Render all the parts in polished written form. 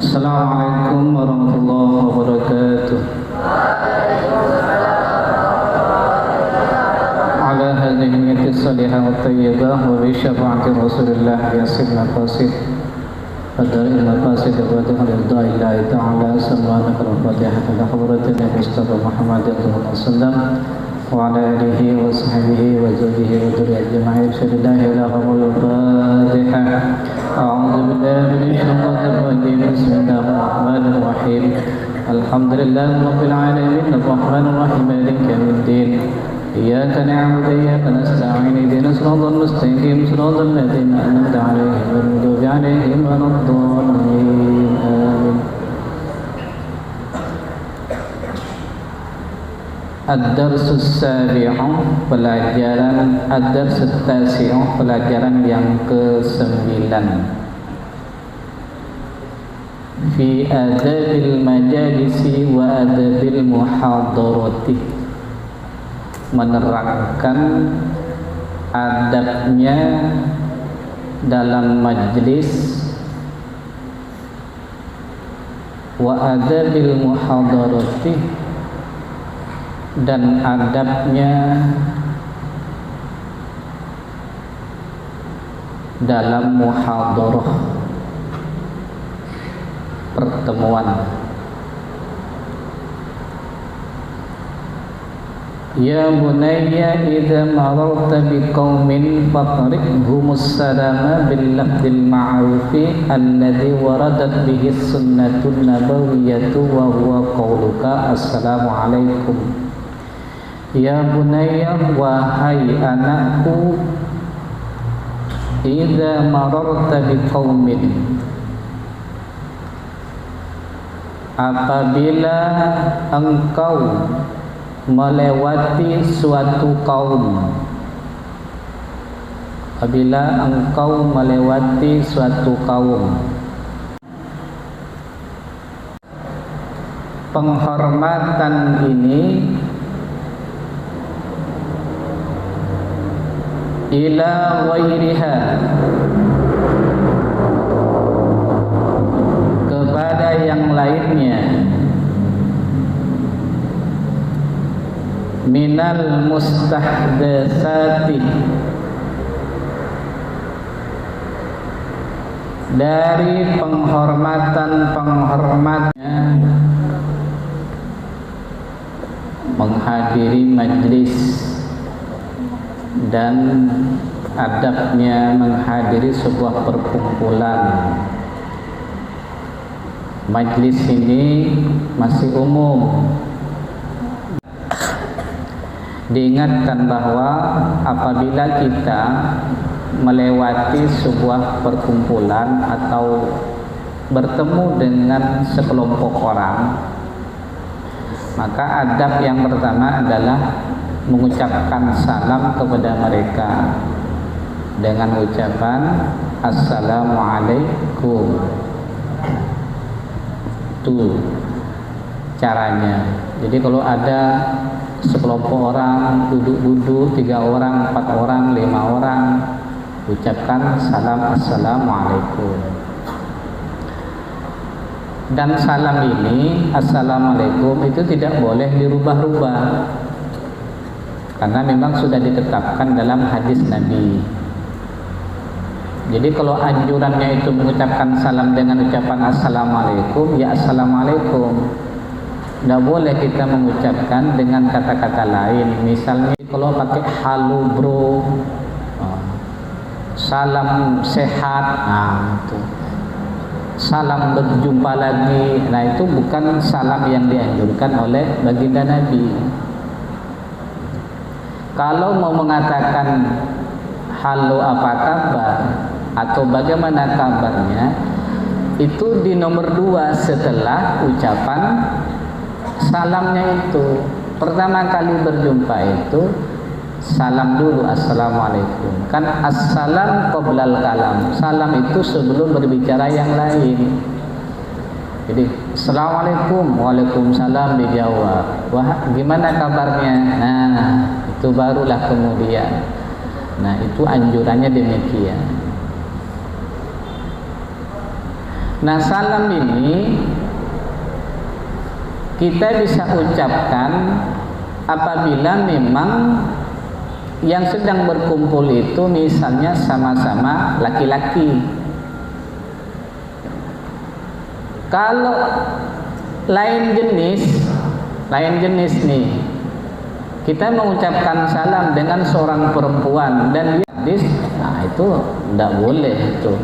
Assalamualaikum warahmatullahi wabarakatuh. Ala hadhihi niyyati salihah wa thayyibah wa bi syafa'ati Rasulillah yassir maqasid fadari maqasid wa ridha illahi ta'ala sallallahu alaihi wa hadratin Mustafa Muhammad sallallahu alaihi wasallam wa ala alihi wa sahbihi wa zawjihi wa dzurriyyatihi ajma'in. Billahi lahumul Fatihah. A'udzu billahi minasy syaithanir rajim. Bismillahir rahim. Alhamdulillahi rabbil alamin arrahmanir rahim maliki yaumiddin. Iyyaka na'budu wa iyyaka nasta'in. Ihdinas siratal mustaqim siratal ladzina an'amta 'alaihim ghairil maghdubi 'alaihim waladdallin. Amin. Ad-darsus sabi'u, pelajaran ad-darsus tasi'u, pelajaran yang ke-9. Fi adabil majalisi wa adabil muhadarati, menerangkan adabnya dalam majlis wa adabil muhadarati, dan adabnya dalam muhadarah, pertemuan. Ya bunayya idza mararta biqaumin faqribhumus salama bil lafzil ma'rufi alladhi waradat bihi sunnatun nabawiyyatu wa huwa qauluka assalamu alaikum. Ya bunayya, wahai anakku, idza mararta biqaumin, apabila engkau melewati suatu kaum, apabila engkau melewati suatu kaum, penghormatan ini ila ghairiha, kepada yang lainnya, minal mustahdasati, dari penghormatan-penghormatnya menghadiri majlis dan adabnya menghadiri sebuah perkumpulan. Majlis ini masih umum. Diingatkan bahwa apabila kita melewati sebuah perkumpulan atau bertemu dengan sekelompok orang, maka adab yang pertama adalah mengucapkan salam kepada mereka dengan ucapan assalamualaikum. Itu caranya. Jadi kalau ada sekelompok orang duduk-duduk, 3 orang, 4 orang, 5 orang, ucapkan salam assalamualaikum. Dan salam ini assalamualaikum itu tidak boleh dirubah-rubah, karena memang sudah ditetapkan dalam hadis Nabi. Jadi kalau anjurannya itu mengucapkan salam dengan ucapan assalamualaikum, ya assalamualaikum. Tidak boleh kita mengucapkan dengan kata-kata lain. Misalnya kalau pakai halo bro, salam sehat, itu. Salam berjumpa lagi. Nah itu bukan salam yang dianjurkan oleh baginda Nabi. Kalau mau mengatakan halo apa kabar atau bagaimana kabarnya, itu di nomor 2 setelah ucapan salamnya itu. Pertama kali berjumpa itu salam dulu assalamualaikum. Kan assalam qoblal kalam. Salam itu sebelum berbicara yang lain. Jadi assalamualaikum, waalaikumsalam dijawab. Wah, gimana kabarnya? Nah, itu barulah kemudian. Nah, itu anjurannya demikian. Nah, salam ini kita bisa ucapkan apabila memang yang sedang berkumpul itu misalnya sama-sama laki-laki. Kalau lain jenis nih, kita mengucapkan salam dengan seorang perempuan dan dia gadis, nah itu tidak boleh itu.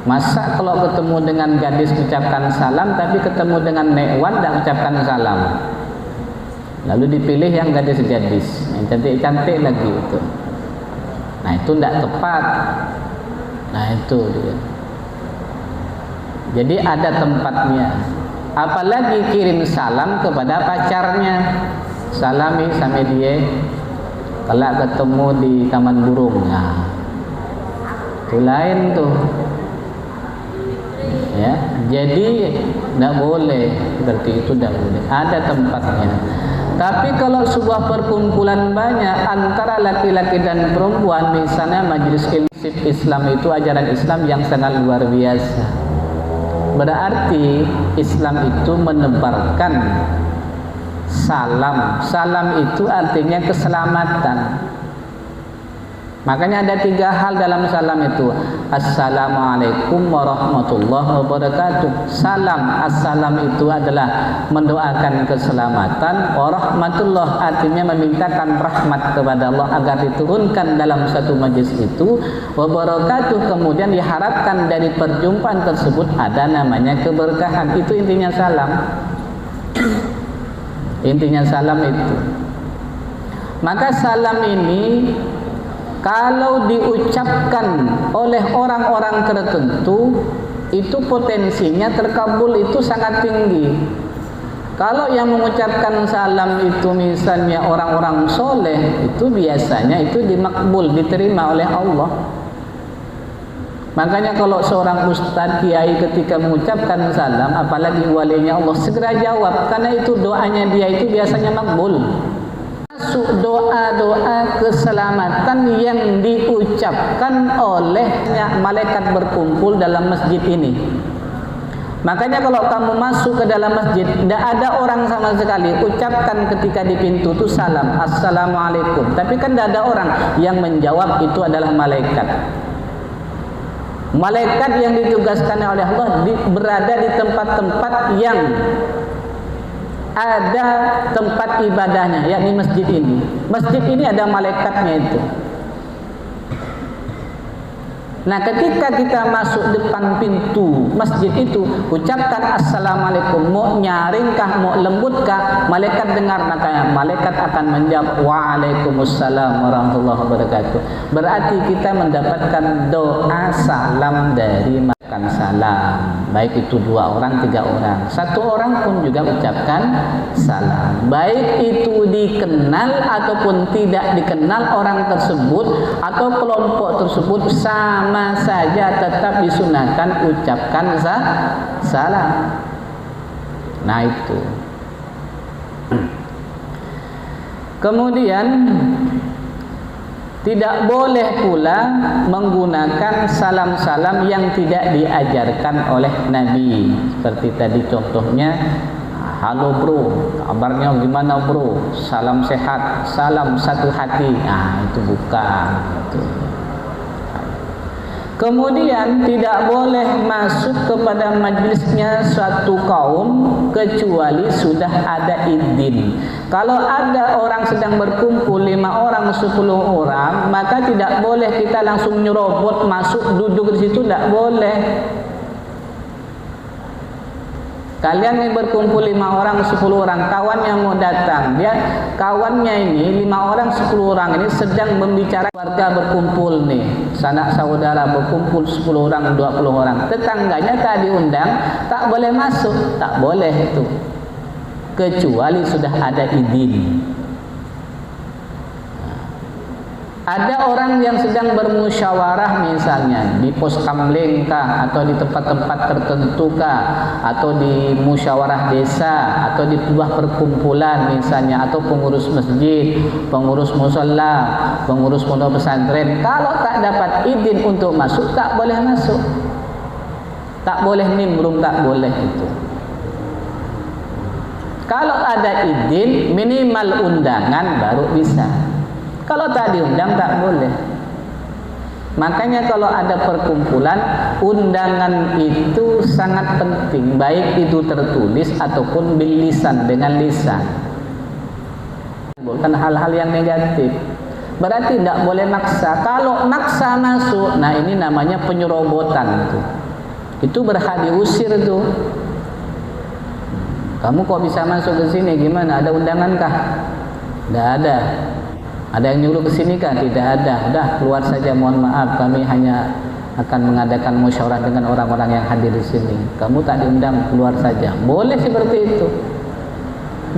Masa kalau ketemu dengan gadis ucapkan salam, tapi ketemu dengan nekwan tidak ucapkan salam? Lalu dipilih yang gadis-gadis, yang cantik-cantik lagi itu. Nah itu tidak tepat. Nah itu dia. Jadi ada tempatnya. Apalagi kirim salam kepada pacarnya, salami sama dia kalau ketemu di taman burung. Nah itu lain tuh. Ya, jadi tidak boleh, berarti itu tidak boleh. Ada tempatnya. Tapi kalau sebuah perkumpulan banyak antara laki-laki dan perempuan, misalnya majelis ilmu Islam itu ajaran Islam yang sangat luar biasa. Berarti Islam itu menebarkan salam. Salam itu artinya keselamatan. Makanya ada 3 hal dalam salam itu. Assalamualaikum warahmatullahi wabarakatuh. Salam, assalam itu adalah mendoakan keselamatan. Warahmatullah artinya memintakan rahmat kepada Allah agar diturunkan dalam satu majlis itu. Wabarakatuh kemudian diharapkan dari perjumpaan tersebut ada namanya keberkahan. Itu intinya salam. Intinya salam itu. Maka salam ini kalau diucapkan oleh orang-orang tertentu, itu potensinya terkabul itu sangat tinggi. Kalau yang mengucapkan salam itu misalnya orang-orang soleh, itu biasanya itu dimakbul, diterima oleh Allah. Makanya kalau seorang ustadz kiai ketika mengucapkan salam, apalagi walinya Allah, segera jawab, karena itu doanya dia itu biasanya makbul. Masuk doa-doa keselamatan yang diucapkan oleh malaikat berkumpul dalam masjid ini. Makanya kalau kamu masuk ke dalam masjid, tidak ada orang sama sekali, ucapkan ketika di pintu itu salam, assalamualaikum. Tapi kan tidak ada orang yang menjawab, itu adalah malaikat. Malaikat yang ditugaskan oleh Allah berada di tempat-tempat yang ada tempat ibadahnya, yakni masjid ini. Masjid ini ada malaikatnya itu. Nah, ketika kita masuk depan pintu masjid itu, ucapkan assalamualaikum, mau nyaringkah, mau lembutkah, malaikat dengar, maka malaikat akan menjawab waalaikumsalam warahmatullahi wabarakatuh. Berarti kita mendapatkan doa salam dari makan salam, baik itu 2 orang, 3 orang, 1 orang pun juga ucapkan salam, baik itu dikenal ataupun tidak dikenal orang tersebut atau kelompok tersebut, sama saja tetap disunahkan ucapkan salam. Nah itu. Kemudian tidak boleh pula menggunakan salam-salam yang tidak diajarkan oleh Nabi. Seperti tadi contohnya, halo bro, kabarnya gimana bro, salam sehat, salam satu hati. Nah itu bukan itu. Kemudian tidak boleh masuk kepada majlisnya suatu kaum kecuali sudah ada izin. Kalau ada orang sedang berkumpul 5 orang, 10 orang, maka tidak boleh kita langsung nyerobot masuk duduk di situ, tidak boleh. Kalian yang berkumpul 5 orang, 10 orang, kawan yang mau datang, dia kawannya ini 5 orang, 10 orang ini sedang membicarakan keluarga berkumpul nih, sanak saudara berkumpul 10 orang, 20 orang, tetangganya tak diundang, tak boleh masuk, tak boleh itu, kecuali sudah ada izin. Ada orang yang sedang bermusyawarah misalnya di pos kamling kah, atau di tempat-tempat tertentu kah, atau di musyawarah desa, atau di sebuah perkumpulan misalnya, atau pengurus masjid, pengurus musholla, pengurus pondok pesantren. Kalau tak dapat izin untuk masuk, tak boleh masuk. Tak boleh nimbrung, tak boleh itu. Kalau ada izin minimal undangan baru bisa. Kalau tak diundang tak boleh. Makanya kalau ada perkumpulan, undangan itu sangat penting, baik itu tertulis ataupun bil lisan, dengan lisan. Bukan hal-hal yang negatif. Berarti tidak boleh maksa. Kalau maksa masuk, nah ini namanya penyerobotan itu. Itu berhak diusir tuh. Kamu kok bisa masuk ke sini? Gimana? Ada undangan kah? Tidak ada. Ada yang nyuruh ke sini kah? Tidak ada. Udah keluar saja, mohon maaf, kami hanya akan mengadakan musyawarah dengan orang-orang yang hadir di sini. Kamu tak diundang, keluar saja. Boleh seperti itu.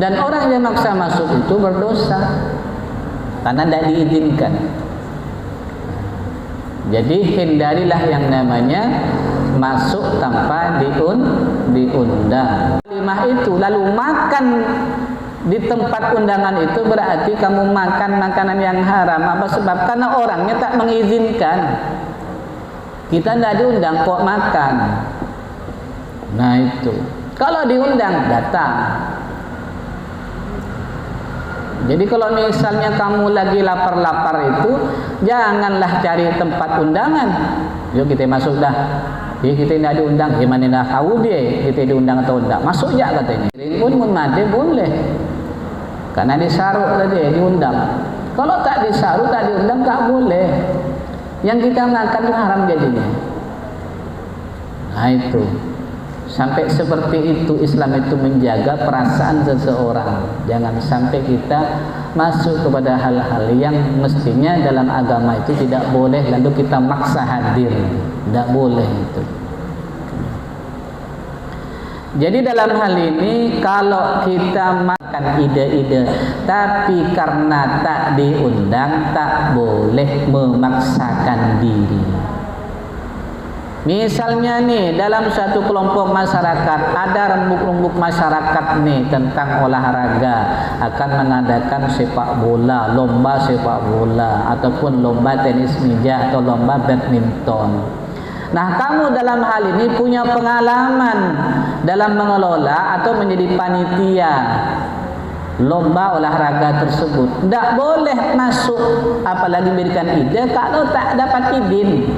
Dan orang yang maksa masuk itu berdosa karena tidak diizinkan. Jadi hindarilah yang namanya masuk tanpa diundang. Kalimah itu lalu makan di tempat undangan itu berarti kamu makan makanan yang haram. Apa sebab? Karena orangnya tak mengizinkan. Kita tidak diundang kok makan. Nah itu. Kalau diundang datang. Jadi kalau misalnya kamu lagi lapar-lapar itu, janganlah cari tempat undangan. Yuk kita masuk dah. Kita tidak diundang. Gimana nak tahu dia kita diundang atau tidak? Masuk aja katanya. Pun mati boleh. Karena disaruh tadi diundang. Kalau tak disaruh, tak diundang, tak boleh. Yang kita makan itu haram jadinya. Nah itu. Sampai seperti itu Islam itu menjaga perasaan seseorang. Jangan sampai kita masuk kepada hal-hal yang mestinya dalam agama itu tidak boleh, lalu kita maksa hadir. Tidak boleh itu. Jadi dalam hal ini kalau kita makan ide-ide tapi karena tak diundang, tak boleh memaksakan diri. Misalnya nih dalam satu kelompok masyarakat ada rembuk-rembuk masyarakat nih tentang olahraga, akan mengadakan sepak bola, lomba sepak bola ataupun lomba tenis meja atau lomba badminton. Nah, kamu dalam hal ini punya pengalaman dalam mengelola atau menjadi panitia lomba olahraga tersebut. Tidak boleh masuk apalagi berikan ide kalau tak dapat izin.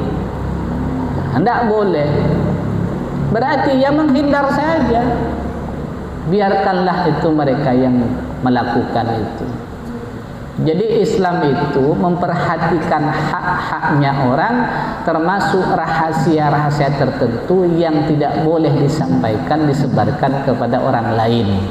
Tidak boleh. Berarti ya menghindar saja. Biarkanlah itu mereka yang melakukan itu. Jadi Islam itu memperhatikan hak-haknya orang, termasuk rahasia-rahasia tertentu yang tidak boleh disampaikan, disebarkan kepada orang lain.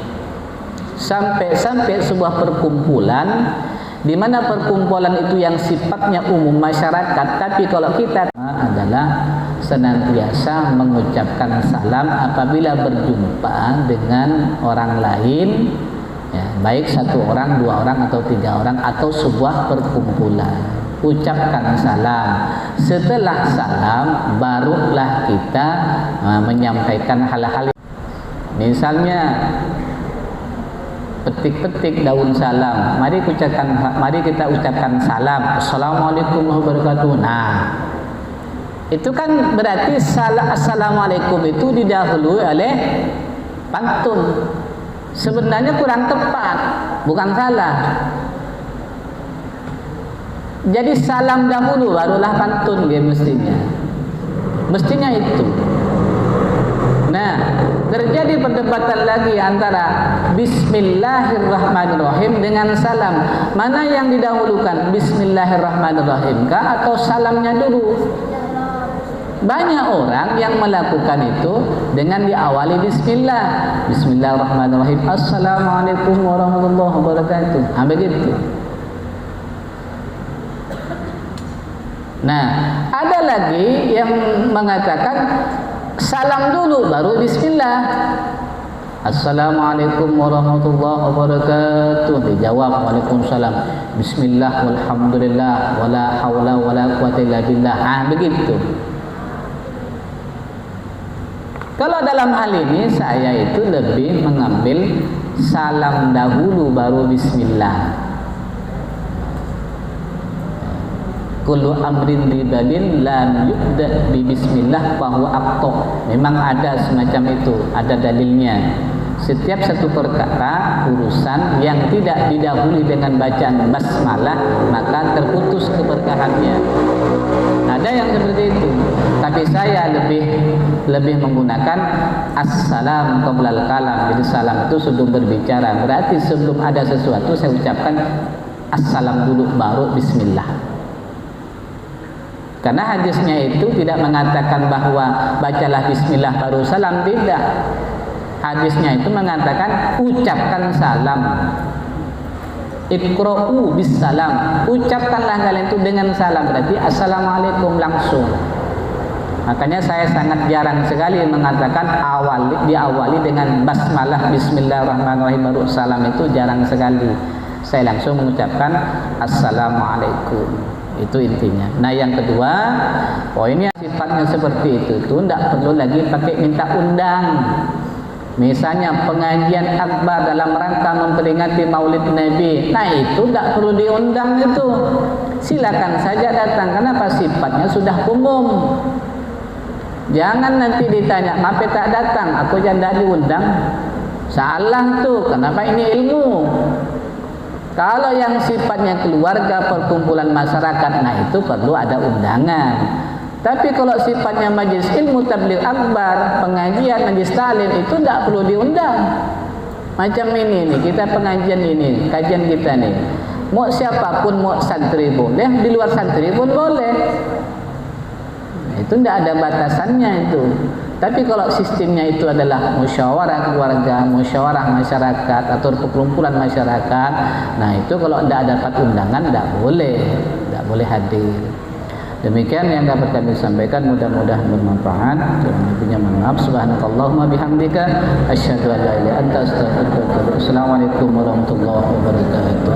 Sampai sebuah perkumpulan di mana perkumpulan itu yang sifatnya umum masyarakat, tapi kalau kita adalah senantiasa mengucapkan salam apabila berjumpa dengan orang lain, ya, baik satu orang, dua orang atau tiga orang atau sebuah perkumpulan. Ucapkan salam. Setelah salam barulah kita menyampaikan hal-hal. Misalnya petik-petik daun salam. Mari kita ucapkan salam. Assalamualaikum warahmatullahi wabarakatuh. Nah, itu kan berarti assalamualaikum itu didahului oleh pantun. Sebenarnya kurang tepat, bukan salah. Jadi salam dahulu barulah pantun dia mestinya. Mestinya itu. Nah, terjadi perdebatan lagi antara Bismillahirrahmanirrahim dengan salam. Mana yang didahulukan, Bismillahirrahmanirrahim kah atau salamnya dulu? Banyak orang yang melakukan itu dengan diawali Bismillah. Bismillahirrahmanirrahim. Assalamualaikum warahmatullahi wabarakatuh. Begitu. Nah, ada lagi yang mengatakan salam dulu baru Bismillah. Assalamualaikum warahmatullahi wabarakatuh. Dijawab Waalaikumsalam. Bismillah walhamdulillah wala haula wala quwata illa billah. Begitu. Kalau dalam hal ini saya itu lebih mengambil salam dahulu baru bismillah. Kullu amrin ribadin lam yubda bi bismillah fahuwa aqta. Memang ada semacam itu, ada dalilnya. Setiap satu perkara urusan yang tidak didahului dengan bacaan basmalah maka terputus keberkahannya. Ada yang seperti itu. Tapi saya lebih menggunakan assalam qoblal kalam. Jadi salam itu sebelum berbicara. Berarti sebelum ada sesuatu saya ucapkan assalam dulu baru bismillah. Karena hadisnya itu tidak mengatakan bahwa bacalah bismillah baru salam, tidak. Hadisnya itu mengatakan ucapkan salam. Iqra'u bis salam. Ucapkanlah kalian itu dengan salam, berarti assalamualaikum langsung. Makanya saya sangat jarang sekali mengatakan diawali dengan basmalah bismillahirrahmanirrahim baru salam, itu jarang sekali. Saya langsung mengucapkan assalamualaikum. Itu intinya. Nah yang kedua, poinnya sifatnya seperti itu tuh tidak perlu lagi pakai minta undang. Misalnya pengajian akbar dalam rangka memperingati Maulid Nabi, nah itu tidak perlu diundang itu. Silakan saja datang, kenapa? Sifatnya sudah umum. Jangan nanti ditanya, "Kenapa tak datang?" Aku jangan diundang. Salah tuh, kenapa ini ilmu? Kalau yang sifatnya keluarga, perkumpulan masyarakat, nah itu perlu ada undangan. Tapi kalau sifatnya majelis ilmu, tabligh akbar, pengajian, majelis taklim, itu tidak perlu diundang. Macam ini nih, kita pengajian ini, kajian kita nih. Mau siapapun, mau santri boleh, di luar santri pun boleh. Itu tidak ada batasannya itu. Tapi kalau sistemnya itu adalah musyawarah keluarga, musyawarah masyarakat atau perkumpulan masyarakat, nah itu kalau tidak dapat undangan tidak boleh hadir. Demikian yang dapat kami sampaikan, mudah-mudahan bermanfaat. Punya maaf. Subhanakallahumma bihamdika asyhadu an la ilaha illa anta astaghfiruka wa atubu ilaik. Assalamualaikum warahmatullahi wabarakatuh.